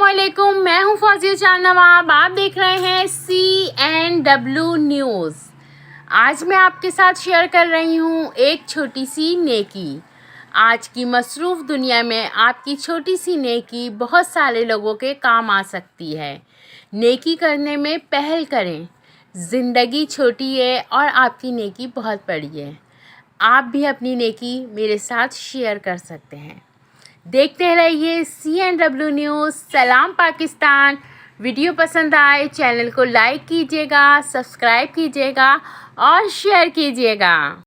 अस्सलामुअलैकुम, मैं हूं फौजिया चांद नवाब। आप देख रहे हैं CNW न्यूज़। आज मैं आपके साथ शेयर कर रही हूं एक छोटी सी नेकी। आज की मसरूफ़ दुनिया में आपकी छोटी सी नेकी बहुत सारे लोगों के काम आ सकती है। नेकी करने में पहल करें। ज़िंदगी छोटी है और आपकी नेकी बहुत बड़ी है। आप भी अपनी नेकी मेरे साथ शेयर कर सकते हैं। देखते रहिए CNW न्यूज़। सलाम पाकिस्तान। वीडियो पसंद आए चैनल को लाइक कीजिएगा, सब्सक्राइब कीजिएगा और शेयर कीजिएगा।